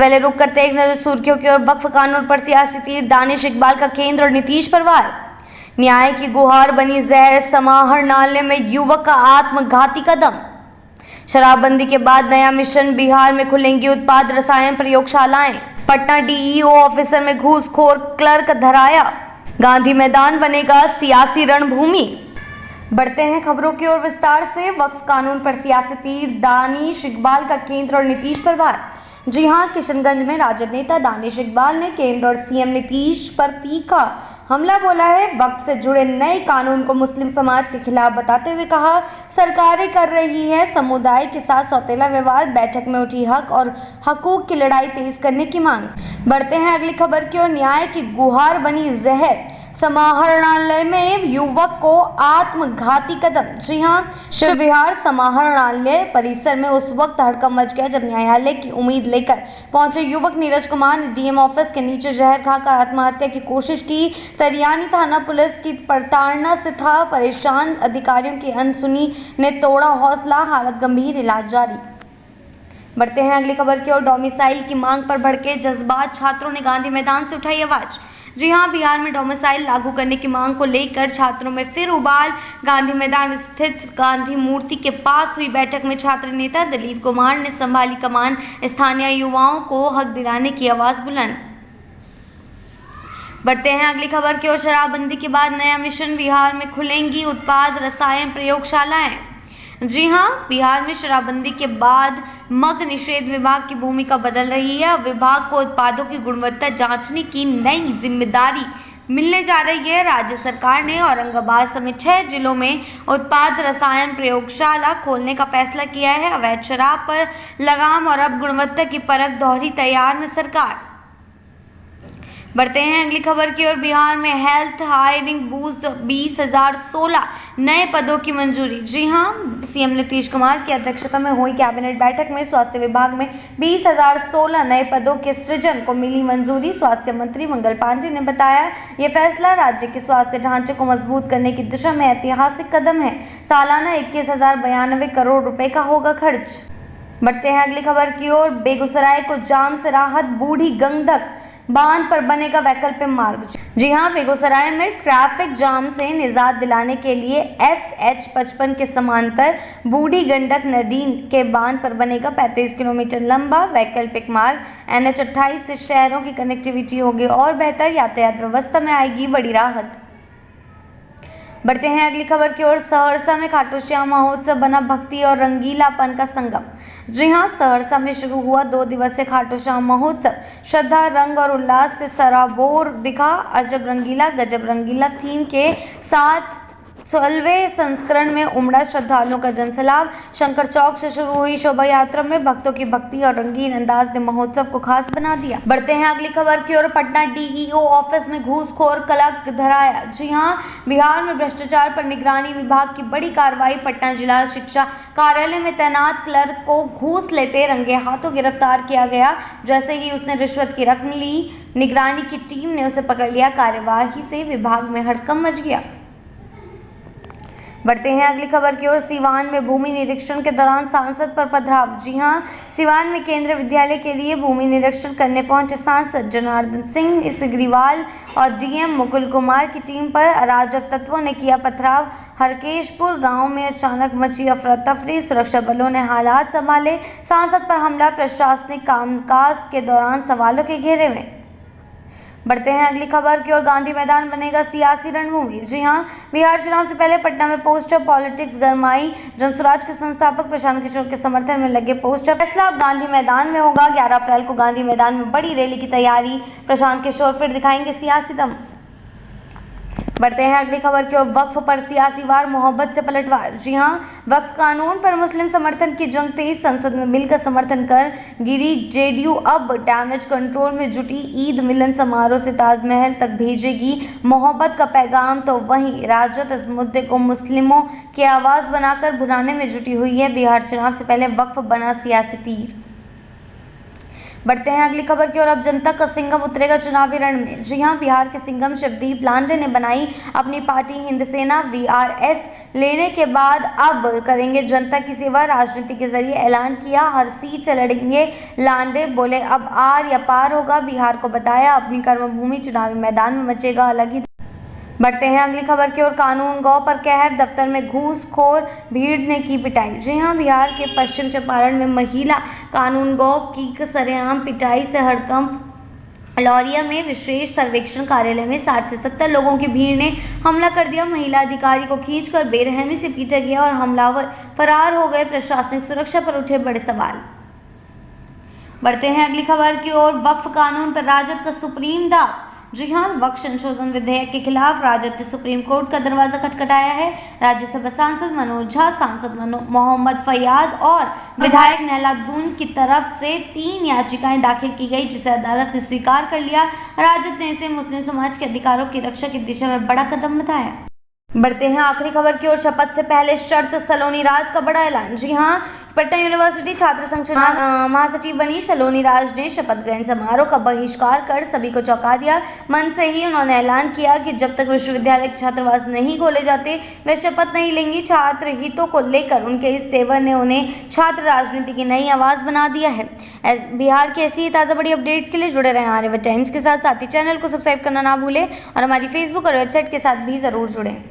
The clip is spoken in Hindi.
पहले रुक करते एक नजर सुर्खियों की ओर। वक्फ कानून पर सियासी तीर, दानिश इकबाल का केंद्र और नीतीश पर वार। न्याय की गुहार बनी जहर, समाहरणालय में युवक का आत्मघाती कदम। शराबबंदी के बाद नया मिशन, बिहार में खुलेंगी उत्पाद रसायन प्रयोगशालाएं। पटना डीईओ ऑफिसर में घूसखोर क्लर्क धराया। गांधी मैदान बनेगा सियासी रणभूमि। बढ़ते हैं खबरों की ओर विस्तार से। वक्फ कानून पर सियासी तीर, दानिश इकबाल का केंद्र और नीतीश पर वार। जी हां, किशनगंज में राजद नेता दानिश इकबाल ने केंद्र और सीएम नीतीश पर तीखा हमला बोला है। वक्फ से जुड़े नए कानून को मुस्लिम समाज के खिलाफ बताते हुए कहा, सरकारें कर रही है समुदाय के साथ सौतेला व्यवहार। बैठक में उठी हक और हकूक की लड़ाई तेज करने की मांग। बढ़ते हैं अगली खबर की ओर। न्याय की गुहार बनी जहर, समाहरणालय में युवक को आत्मघाती कदम। जी हां, शिव विहार समाहरणालय परिसर में उस वक्त हड़कंप मच गया जब न्यायालय की उम्मीद लेकर पहुंचे युवक नीरज कुमार ने डीएम ऑफिस के नीचे जहर खाकर आत्महत्या की कोशिश की। तरियानी थाना पुलिस की प्रताड़ना से था परेशान, अधिकारियों की अनसुनी ने तोड़ा हौसला, हालत गंभीर, इलाज जारी। बढ़ते हैं अगली खबर की ओर। डोमिसाइल की मांग पर भड़के जज्बात, छात्रों ने गांधी मैदान से उठाई आवाज। जी हां, बिहार में डोमिसाइल लागू करने की मांग को लेकर छात्रों में फिर उबाल। गांधी मैदान स्थित गांधी मूर्ति के पास हुई बैठक में छात्र नेता दिलीप कुमार ने संभाली कमान। स्थानीय युवाओं को हक दिलाने की आवाज बुलंद। बढ़ते हैं अगली खबर की ओर। शराबबंदी के बाद नया मिशन, बिहार में खुलेंगी उत्पाद रसायन प्रयोगशालाएं। जी हां, बिहार में शराबबंदी के बाद मद्य निषेध विभाग की भूमिका बदल रही है। विभाग को उत्पादों की गुणवत्ता जांचने की नई जिम्मेदारी मिलने जा रही है। राज्य सरकार ने औरंगाबाद समेत 6 जिलों में उत्पाद रसायन प्रयोगशाला खोलने का फैसला किया है। अवैध शराब पर लगाम और अब गुणवत्ता की परख दोहरी, तैयार में सरकार। बढ़ते हैं अगली खबर की ओर। बिहार में हेल्थ हायरिंग बूस्ट, 20,016 नए पदों की मंजूरी। जी हां, सीएम नीतीश कुमार की अध्यक्षता में हुई कैबिनेट बैठक में स्वास्थ्य विभाग में 20,016 नए पदों के सृजन को मिली मंजूरी। स्वास्थ्य मंत्री मंगल पांडे ने बताया, यह फैसला राज्य के स्वास्थ्य ढांचे को मजबूत करने की दिशा में ऐतिहासिक कदम है। सालाना 21,092 करोड़ रुपए का होगा खर्च। बढ़ते हैं अगली खबर की ओर। बेगूसराय को जाम से राहत, बूढ़ी गंडक बांध पर बनेगा वैकल्पिक मार्ग। जी हां, बेगूसराय में ट्रैफिक जाम से निजात दिलाने के लिए SH-55 के समांतर बूढ़ी गंडक नदी के बांध पर बनेगा 35 किलोमीटर लंबा वैकल्पिक मार्ग। NH-28 से शहरों की कनेक्टिविटी होगी और बेहतर यातायात व्यवस्था में आएगी बड़ी राहत। बढ़ते हैं अगली खबर की ओर। सहरसा में खाटू श्याम महोत्सव बना भक्ति और रंगीलापन का संगम। जी हां, सहरसा में शुरू हुआ 2 दिवसीय खाटू श्याम महोत्सव श्रद्धा, रंग और उल्लास से सराबोर दिखा। अजब रंगीला गजब रंगीला थीम के साथ 16वें संस्करण में उमड़ा श्रद्धालुओं का जनसैलाब। शंकर चौक से शुरू हुई शोभा यात्रा में भक्तों की भक्ति और रंगीन अंदाज ने महोत्सव को खास बना दिया। बढ़ते हैं अगली खबर की ओर। पटना डीईओ ऑफिस में घूसखोर क्लर्क धराया। जी हां, बिहार में भ्रष्टाचार पर निगरानी विभाग की बड़ी कार्रवाई। पटना जिला शिक्षा कार्यालय में तैनात क्लर्क को घूस लेते रंगे हाथों गिरफ्तार किया गया। जैसे ही उसने रिश्वत की रकम ली, निगरानी की टीम ने उसे पकड़ लिया। कार्यवाही से विभाग में हड़कंप मच गया। बढ़ते हैं अगली खबर की ओर। सीवान में भूमि निरीक्षण के दौरान सांसद पर पथराव। जी हां, सीवान में केंद्रीय विद्यालय के लिए भूमि निरीक्षण करने पहुंचे सांसद जनार्दन सिंह सिग्रीवाल और डीएम मुकुल कुमार की टीम पर अराजक तत्वों ने किया पथराव। हरकेशपुर गांव में अचानक मची अफरा तफरी, सुरक्षा बलों ने हालात संभाले। सांसद पर हमला प्रशासनिक कामकाज के दौरान सवालों के घेरे में। बढ़ते हैं अगली खबर की ओर। गांधी मैदान बनेगा सियासी रणभूमि। जी हां, बिहार चुनाव से पहले पटना में पोस्टर पॉलिटिक्स गरमाई। जनसुराज के संस्थापक प्रशांत किशोर के समर्थन में लगे पोस्टर। फैसला अब गांधी मैदान में होगा। 11 अप्रैल को गांधी मैदान में बड़ी रैली की तैयारी। प्रशांत किशोर फिर दिखाएंगे सियासी दम। बढ़ते हैं अगली खबर की ओर। वक्फ पर सियासी वार, मोहब्बत से पलटवार। जी हां, वक्फ कानून पर मुस्लिम समर्थन की जंग तेज। संसद में मिलकर समर्थन कर गिरी जेडीयू, अब डैमेज कंट्रोल में जुटी। ईद मिलन समारोह से ताजमहल तक भेजेगी मोहब्बत का पैगाम, तो वहीं राजद इस मुद्दे को मुस्लिमों की आवाज बनाकर भुनाने में जुटी हुई है। बिहार चुनाव से पहले वक्फ बना सियासी तीर। बढ़ते हैं अगली खबर की ओर। अब जनता का सिंघम उतरेगा चुनावी रण में। जी हां, बिहार के सिंघम शिवदीप लांडे ने बनाई अपनी पार्टी हिंद सेना VRS लेने के बाद अब करेंगे जनता की सेवा। राजनीति के जरिए ऐलान किया, हर सीट से लड़ेंगे। लांडे बोले अब आर या पार होगा। बिहार को बताया अपनी कर्मभूमि, चुनावी मैदान में मचेगा अलग ही। बढ़ते हैं अगली खबर की ओर। कानून गौ पर कहर, दफ्तर में घूसखोर भीड़ ने की पिटाई। जी हां, बिहार के पश्चिम चंपारण में महिला कानून गौ की सरेआम पिटाई से हड़कंप। लौरिया में विशेष सर्वेक्षण कार्यालय में 60 से 70 लोगों की भीड़ ने हमला कर दिया। महिला अधिकारी को खींचकर बेरहमी से पीटा गया और हमलावर फरार हो गए। प्रशासनिक सुरक्षा पर उठे बड़े सवाल। बढ़ते हैं अगली खबर की ओर। वक्फ कानून पर राजद का सुप्रीम दाव। जी हां, वक्फ संशोधन विधेयक के खिलाफ राजद ने सुप्रीम कोर्ट का दरवाजा खटखटाया है। राज्यसभा सांसद मनोज झा, सांसद मोहम्मद फैयाज और विधायक नहलादून की तरफ से 3 याचिकाएं दाखिल की गई, जिसे अदालत ने स्वीकार कर लिया। राजद ने इसे मुस्लिम समाज के अधिकारों की रक्षा की दिशा में बड़ा कदम बताया। बढ़ते हैं आखिरी खबर की ओर। शपथ से पहले शर्त, सलोनी राज का बड़ा ऐलान। जी हां, पटना यूनिवर्सिटी छात्र संघ चुनाव महासचिव बनी सलोनी राज ने शपथ ग्रहण समारोह का बहिष्कार कर सभी को चौंका दिया। मन से ही उन्होंने ऐलान किया कि जब तक विश्वविद्यालय के छात्रावास नहीं खोले जाते वे शपथ नहीं लेंगी। छात्र हितों को लेकर उनके इस तेवर ने उन्हें छात्र राजनीति की नई आवाज बना दिया है। बिहार की ऐसी ही ताज़ा बड़ी अपडेट्स के लिए जुड़े रहें आर्यभट्ट टाइम्स के साथ ही चैनल को सब्सक्राइब करना ना भूलें और हमारी फेसबुक और वेबसाइट के साथ भी ज़रूर जुड़ें।